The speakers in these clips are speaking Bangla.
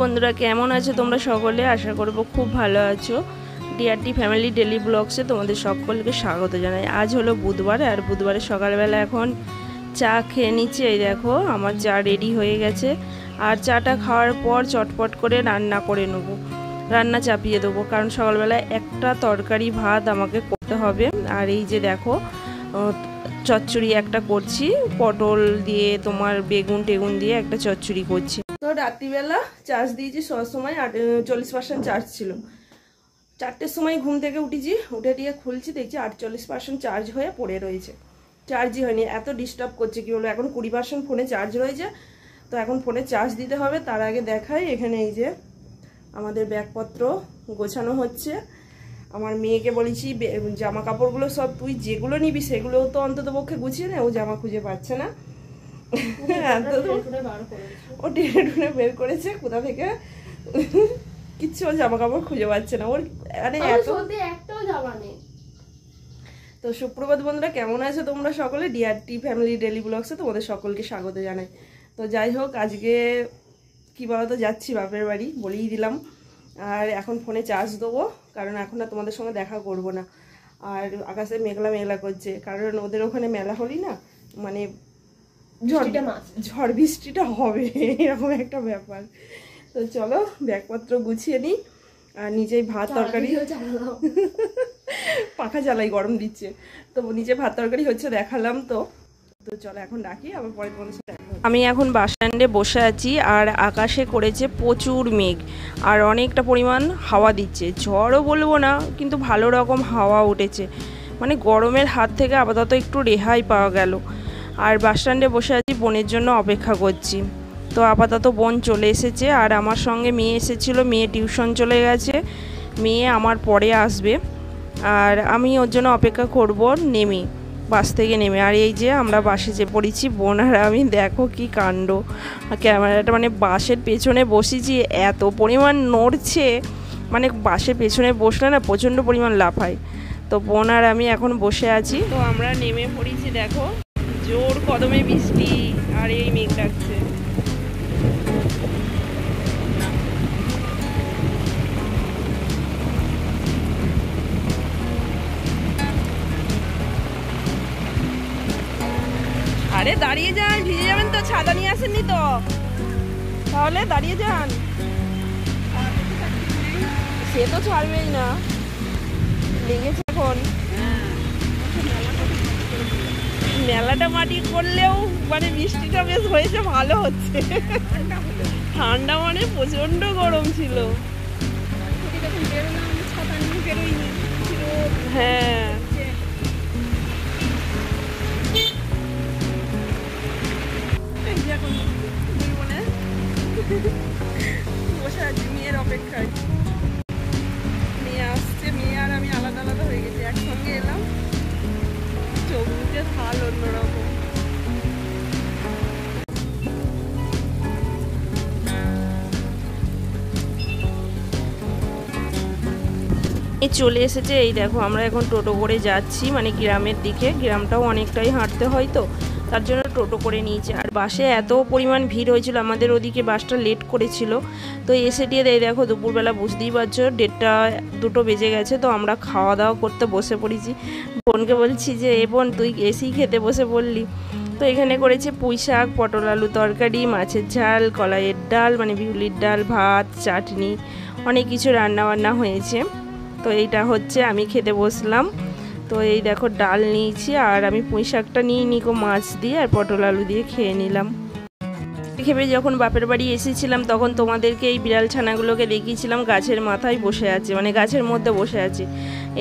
বন্ধুরা, কেমন আছো তোমরা সকলে? আশা করব খুব ভালো আছো। ডিআরটি ফ্যামিলি ডেলি ব্লগসে তোমাদের সকলকে স্বাগত জানাই। আজ হলো বুধবার, আর বুধবারের সকালবেলা এখন চা খেয়ে নিচ্ছি। এই দেখো আমার চা রেডি হয়ে গেছে, আর চাটা খাওয়ার পর চটপট করে রান্না করে নেবো, রান্না চাপিয়ে দেবো, কারণ সকালবেলায় একটা তরকারি ভাত আমাকে করতে হবে। আর এই যে দেখো চচ্চড়ি একটা করছি, পটল দিয়ে তোমার বেগুন টেগুন দিয়ে একটা চচ্চড়ি করছি। তো রাত্রিবেলা চার্জ দিয়েছি, সবার সময় 40% চার্জ ছিল। 4টের সময় ঘুম থেকে উঠেছি, উঠে দিয়ে খুলছি, দেখছি 48% চার্জ হয়ে পড়ে রয়েছে, চার্জই হয়নি। এত ডিস্টার্ব করছে, কি বলবো। এখন 20% ফোনে চার্জ রয়েছে, তো এখন ফোনে চার্জ দিতে হবে। তার আগে দেখাই, এখানে এই যে আমাদের ব্যাগপত্র গোছানো হচ্ছে। আমার মেয়েকে বলেছি জামা কাপড়গুলো সব তুই যেগুলো নিবি সেগুলো তো অন্তত পক্ষে গুছিয়ে নে, ও জামা খুঁজে পাচ্ছে না। ও টেনে টুনে বের করেছে কোথা থেকে, কিচ্ছু ও জামা কাপড় খুঁজে পাচ্ছে না ওর। একটাও জামা নেই। তো সুপ্রভাত বন্ধুরা, কেমন আছো তোমরা সকলে? ডিআরটি ফ্যামিলি ডেলি ব্লগসে তোমাদের সকলকে স্বাগত জানাই। তো যাই হোক, আজকে কি বলতো, যাচ্ছি বাপের বাড়ি, বলেই দিলাম। আর এখন ফোনে চার্জ দেবো, কারণ এখন আর তোমাদের সঙ্গে দেখা করব না। আর আকাশে মেঘলা মেঘলা করছে, কারণ ওদের ওখানে মেলা হলি না, মানে ঝড় বৃষ্টিটা হবে, এরকম একটা ব্যাপার। তো চলো ব্যাগপত্র গুছিয়ে নিই, আর নিজেই ভাত তরকারি পাখা জ্বালাই, গরম দিচ্ছে, তো নিচে ভাত তরকারি হচ্ছে দেখালাম। তো চলো এখন রাখি, আবার পরে তোমাদের সাথে। আমি এখন বাস স্ট্যান্ডে বসে আছি, আর আকাশে করেছে প্রচুর মেঘ, আর অনেকটা পরিমাণ হাওয়া দিচ্ছে। ঝড়ও বলবো না, কিন্তু ভালো রকম হাওয়া উঠেছে, মানে গরমের হাত থেকে আপাতত একটু রেহাই পাওয়া গেল। আর বাস স্ট্যান্ডে বসে আছি, বোনের জন্য অপেক্ষা করছি। তো আপাতত বোন চলে এসেছে, আর আমার সঙ্গে মেয়ে এসেছিলো, মেয়ে টিউশন চলে গেছে, মেয়ে আমার পরে আসবে, আর আমি ওর জন্য অপেক্ষা করব নেমে, বাস থেকে নেমে। আর এই যে আমরা বাসে যে পড়েছি, বোন আর আমি, দেখো কি কাণ্ড। ক্যামেরাটা মানে বাসের পেছনে বসেছি, এত পরিমাণ নড়ছে, মানে বাসের পেছনে বসলে না প্রচণ্ড পরিমাণ লাফায়। তো বোন আর আমি এখন বসে আছি। তো আমরা নেমে পড়েছি, দেখো জোর কদমে বৃষ্টি, আর এই মেঘ ডাকছে। আরে দাঁড়িয়ে যান, ভিজে যাবেন তো, ছাতা নিয়ে আসেননি তো, তাহলে দাঁড়িয়ে যান, সে তো ছাড়বেই না, লেগেছে এখন। মেলাটা মাটি করলেও মানে বৃষ্টিটা বেশ হয়েছে, ভালো হচ্ছে। ঠান্ডা মানে প্রচন্ড গরম ছিল। হ্যাঁ, বসে আছি মেয়ের অপেক্ষায়। মেয়ে আসছে, মেয়ে আর আমি আলাদা আলাদা হয়ে গেছি, একসঙ্গে এলাম, চোখ মুখের হাল অন্যরকম। চলে এসেছে, এই দেখো আমরা এখন টোটো করে যাচ্ছি, মানে গ্রামের দিকে। গ্রামটাও অনেকটাই হাঁটতে হয়, তো তার জন্য টোটো করে নিয়েছে। আর বাসে এত পরিমাণ ভিড় হয়েছিল, আমাদের ওদিকে বাসটা লেট করেছিল। তো এসে দিয়ে এই দেখো দুপুরবেলা, বুঝতেই পারছো 1:30-2 বেজে গেছে। তো আমরা খাওয়া দাওয়া করতে বসে পড়েছি। বোনকে বলছি যে এ বোন, তুই এসেই খেতে বসে পড়লি। তো এখানে করেছে পুঁই শাক, পটল আলু তরকারি, মাছের ঝাল, কলাইয়ের ডাল মানে বিউলির ডাল, ভাত, চাটনি, অনেক কিছু রান্না হয়েছে। তো এইটা হচ্ছে, আমি খেতে বসলাম। তো এই দেখো ডাল নিয়েছি, আর আমি পুঁই শাকটা নিয়ে নিকো মাছ দিয়ে আর পটল আলু দিয়ে খেয়ে নিলাম। খেয়ে যখন বাপের বাড়ি এসেছিলাম, তখন তোমাদেরকে এই বিড়াল ছানাগুলোকে দেখিয়েছিলাম, গাছের মাথায় বসে আছে, মানে গাছের মধ্যে বসে আছে।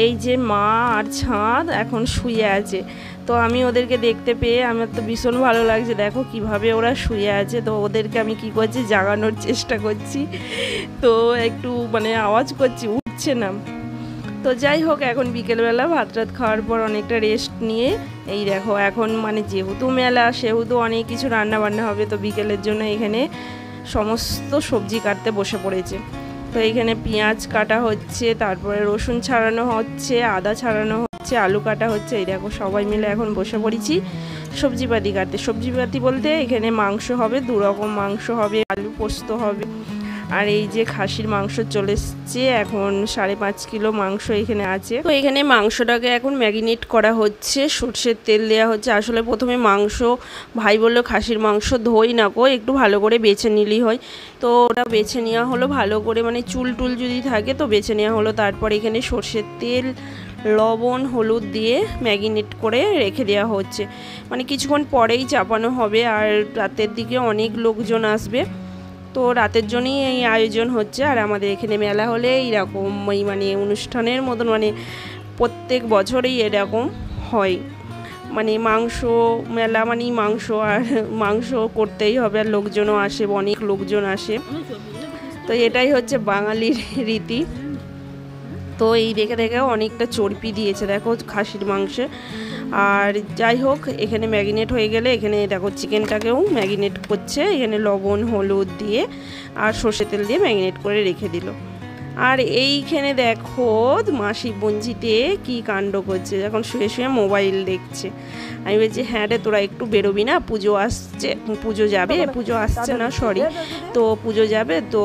এই যে মা আর ছাদ এখন শুয়ে আছে। তো আমি ওদেরকে দেখতে পেয়ে আমার তো ভীষণ ভালো লাগছে, দেখো কিভাবে ওরা শুয়ে আছে। তো ওদেরকে আমি কি করছি, জাগানোর চেষ্টা করছি, তো একটু মানে আওয়াজ করছি, উঠছে না। তো যাই হোক, এখন বিকেলবেলা ভাত রাত খাওয়ার পর অনেকটা রেস্ট নিয়ে এই দেখো এখন মানে যেহেতু মেলা, সেহেতু অনেক কিছু রান্না বান্না হবে। তো বিকেলের জন্য এখানে সমস্ত সবজি কাটতে বসে পড়েছে। তো এখানে পেঁয়াজ কাটা হচ্ছে, তারপরে রসুন ছাড়ানো হচ্ছে, আদা ছাড়ানো হচ্ছে, আলু কাটা হচ্ছে। এই দেখো সবাই মিলে এখন বসে পড়েছি সবজিপাতি কাটতে। সবজিপাতি বলতে এখানে মাংস হবে, 2 রকম মাংস হবে, আলু পোস্ত হবে, আর এই যে খাসির মাংস চলে এসছে, এখন 5.5 কিলো মাংস এখানে আছে। তো এখানে মাংসটাকে এখন ম্যারিনেট করা হচ্ছে, সর্ষের তেল দেওয়া হচ্ছে। আসলে প্রথমে মাংস ভাই বললো খাসির মাংস ধোই না গো, একটু ভালো করে বেছে নিলেই হয়। তো ওটা বেছে নেওয়া হলো ভালো করে, মানে চুল টুল যদি থাকে তো বেছে নেওয়া হলো। তারপর এখানে সর্ষের তেল, লবণ, হলুদ দিয়ে ম্যারিনেট করে রেখে দেওয়া হচ্ছে, মানে কিছুক্ষণ পরেই চাপানো হবে। আর রাতের দিকে অনেক লোকজন আসবে, তো রাতের জন্যই এই আয়োজন হচ্ছে। আর আমাদের এখানে মেলা হলে এইরকম মানে অনুষ্ঠানের মতন, মানে প্রত্যেক বছরেই এরকম হয়, মানে মাংস মেলা মানেই মাংস, আর মাংস করতেই হবে, আর লোকজনও আসে, অনেক লোকজন আসে। তো এটাই হচ্ছে বাঙালির রীতি। তো এই দেখে দেখে অনেকটা চর্বি দিয়েছে দেখো খাসির মাংসে। আর যাই হোক, এখানে ম্যারিনেট হয়ে গেলে এখানে দেখো চিকেনটাকেও ম্যারিনেট করছে, এখানে লবণ হলুদ দিয়ে আর সর্ষে তেল দিয়ে ম্যারিনেট করে রেখে দিল। আর এইখানে দেখো মাসি বঞ্জিতে কি কাণ্ড করছে, এখন শুয়ে শুয়ে মোবাইল দেখছে। আমি বলছি হ্যাঁ রে, তোরা একটু বেরোবি না, পুজো আসছে, পুজো যাবে, পুজো আসছে না সরি, তো পুজো যাবে। তো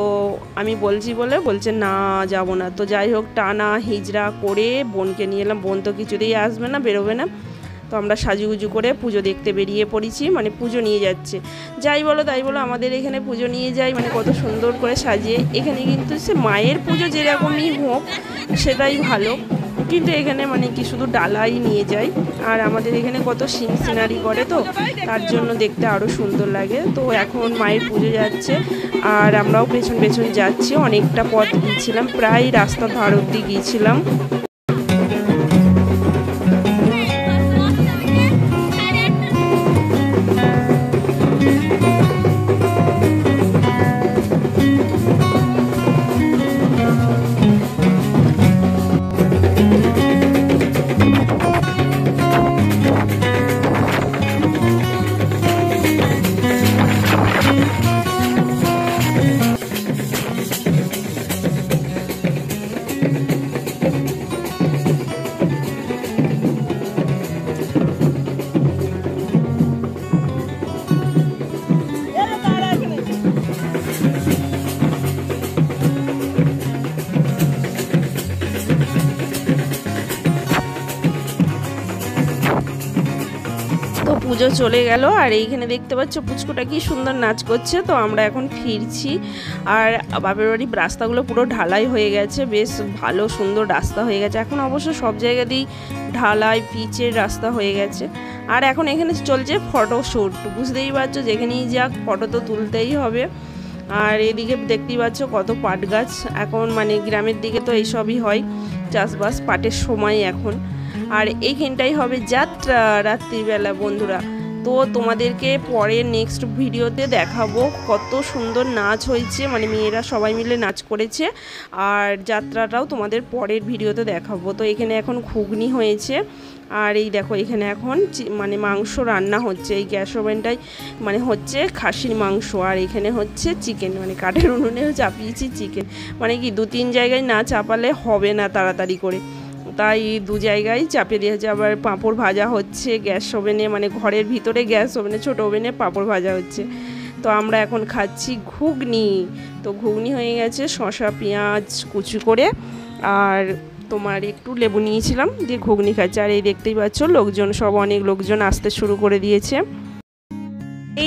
আমি বলছি বলে বলছে না যাব না। তো যাই হোক, টানা হিজড়া করে বোনকে নিয়ে এলাম, বোন তো কিছুতেই আসবে না, বেরোবে না। তো আমরা সাজুগুজু করে পুজো দেখতে বেরিয়ে পড়েছি, মানে পুজো নিয়ে যাচ্ছে। যাই বলো তাই বলো, আমাদের এখানে পুজো নিয়ে যাই, মানে কত সুন্দর করে সাজিয়ে। এখানে কিন্তু সে মায়ের পুজো যেরকমই হোক সেটাই ভালো, কিন্তু এখানে মানে কি শুধু ডালাই নিয়ে যায়। আর আমাদের এখানে কত সিনারি করে, তো তার জন্য দেখতে আরও সুন্দর লাগে। তো এখন মায়ের পুজো যাচ্ছে আর আমরাও পেছন পেছন যাচ্ছি। অনেকটা পথ গিয়েছিলাম, প্রায় রাস্তা ধার অব্দি গিয়েছিলাম। তো পুজো চলে গেল, আর এইখানে দেখতে পাচ্ছ পুচকুটা কি সুন্দর নাচ করছে। তো আমরা এখন ফিরছি, আর বাপের বাড়ির রাস্তাগুলো পুরো ঢালাই হয়ে গেছে, বেশ ভালো সুন্দর রাস্তা হয়ে গেছে। এখন অবশ্য সব জায়গাতেই ঢালাই পিচের রাস্তা হয়ে গেছে। আর এখন এখানে চলছে ফটোশ্যুট, বুঝতেই পারছো, যেখানেই যাক ফটো তো তুলতেই হবে। আর এদিকে দেখতেই পাচ্ছ কত পাট গাছ, এখন মানে গ্রামের দিকে তো এইসবই হয়, চাষবাস, পাটের সময় এখন। আর এইখানটাই হবে যাত্রা রাত্রিবেলা বন্ধুরা। তো তোমাদেরকে পরে নেক্সট ভিডিওতে দেখাবো কত সুন্দর নাচ হয়েছে, মানে মেয়েরা সবাই মিলে নাচ করেছে। আর যাত্রাটাও তোমাদের পরের ভিডিওতে দেখাবো। তো এখানে এখন ঘুগনি হয়েছে, আর এই দেখো এখানে এখন মানে মাংস রান্না হচ্ছে, এই গ্যাস ওভেনটাই মানে হচ্ছে খাসির মাংস, আর এখানে হচ্ছে চিকেন, মানে কাঠের উনুনেও চাপিয়েছি চিকেন, মানে কি 2-3 জায়গায় না চাপালে হবে না তাড়াতাড়ি করে, তাই 2 জায়গায় চাপিয়ে দিয়েছে। আবার পাঁপড় ভাজা হচ্ছে গ্যাস ওভেনে, মানে ঘরের ভিতরে গ্যাস ওভেনে, ছোটো ওভেনে পাঁপড় ভাজা হচ্ছে। তো আমরা এখন খাচ্ছি ঘুগনি। তো ঘুগনি হয়ে গেছে শসা পেঁয়াজ কুচি করে, আর তোমার একটু লেবু নিয়েছিলাম দিয়ে ঘুগনি খাচ্ছি। আর এই দেখতেই পাচ্ছ লোকজন, সব অনেক লোকজন আসতে শুরু করে দিয়েছে।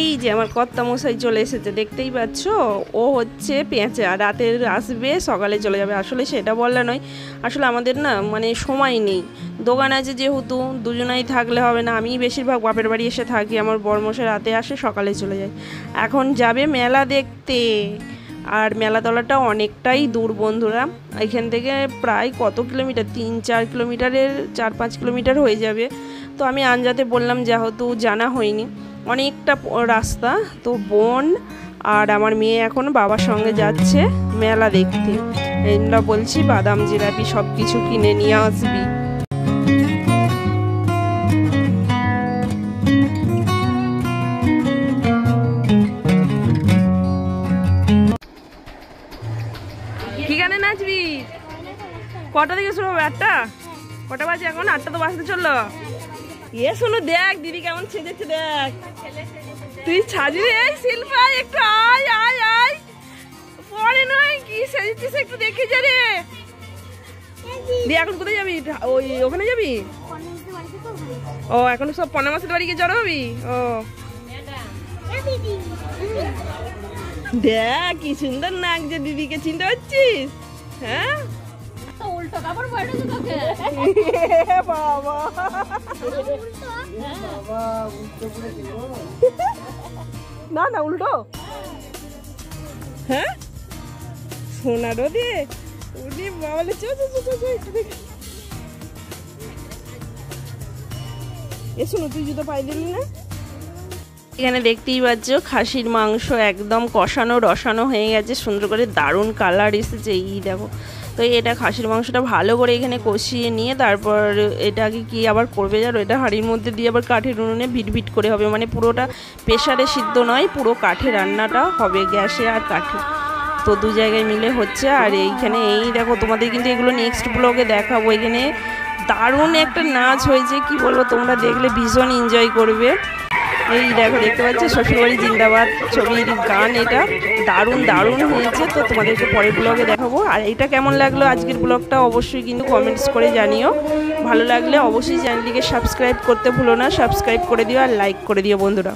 এই যে আমার কর্তা মশাই চলে এসেছে, দেখতেই পাচ্ছ, ও হচ্ছে পেঁচা, রাতের আসবে সকালে চলে যাবে। আসলে সেটা বললে নয়, আসলে আমাদের না মানে সময় নেই, দোকান আছে যেহেতু, দুজনাই থাকলে হবে না। আমি বেশিরভাগ বাপের বাড়ি এসে থাকি, আমার বরমশাই রাতে আসে সকালে চলে যায়। এখন যাবে মেলা দেখতে, আর মেলাতলাটা অনেকটাই দূর বন্ধুরা, এখান থেকে প্রায় কত কিলোমিটার, 3-4 কিলোমিটারের 4-5 কিলোমিটার হয়ে যাবে। তো আমি আনজাতে বললাম যেহেতু জানা হয়নি, অনেকটা রাস্তা। তো বোন আর আমার মেয়ে এখন বাবার সঙ্গে যাচ্ছে মেলা দেখতে। আমরা বলছি বাদাম জিলাপি সব কিছু কিনে নিয়ে আসবি। কি গানে নাচবি? কটা থেকে শুরু হবে? 8টা? কটা বাজে এখন? 8টা তো বাজতে চললো। এ শোনো, দেখ দিদি কেমন ছেড়েছে, দেখ তুই সাজিয়ে। এই শিল্পা একটু আয় আয় আয়, পরে নয় কি সেজেছিস একটু দেখে যা রে। দিয়ে এখন কোথায় যাবি? ওই ওখানে যাবি? ও এখন সব পনা মাসের বাড়ি গিয়ে জড়ো হবি? ও দেখ কি সুন্দর নাক যে, দিদিকে চিনতে পারছিস? হ্যাঁ উল্টো কাপড় পরেছে তোকে বাবা না না উল্টো। হ্যাঁ সোনারও দিয়ে উনি বাবা চো চো চো চো একটু দেখ। শোনো তুই জুতো পাই দিলি না? এখানে দেখতেই পাচ্ছ খাসির মাংস একদম কষানো রসানো হয়ে গেছে, সুন্দর করে দারুণ কালার এসেছে। এই দেখো, তো এটা খাসির মাংসটা ভালো করে এখানে কষিয়ে নিয়ে তারপর এটাকে কি আবার করবে জানো, এটা হাঁড়ির মধ্যে দিয়ে আবার কাঠের উনুনে ভিট ভিট করে হবে, মানে পুরোটা প্রেশারে সিদ্ধ নয়, পুরো কাঠে রান্নাটা হবে, গ্যাসে আর কাঠে, তো দু জায়গায় মিলে হচ্ছে। আর এইখানে এই দেখো তোমাদের কিন্তু এগুলো নেক্সট ব্লগে দেখাবো। এখানে দারুণ একটা নাচ হয়েছে, কি বলবো, তোমরা দেখলে ভীষণ এনজয় করবে। এই দেখো দেখতে পাচ্ছ শ্বশুরবাড়ি জিন্দাবাদ ছবির গান, এটা দারুণ দারুণ হয়েছে। তো তোমাদেরকে পরের ব্লগে দেখাবো। আর এটা কেমন লাগলো আজকের ব্লগটা অবশ্যই কিন্তু কমেন্টস করে জানিও। ভালো লাগলে অবশ্যই চ্যানেলটিকে সাবস্ক্রাইব করতে ভুলো না, সাবস্ক্রাইব করে দিও আর লাইক করে দিও বন্ধুরা।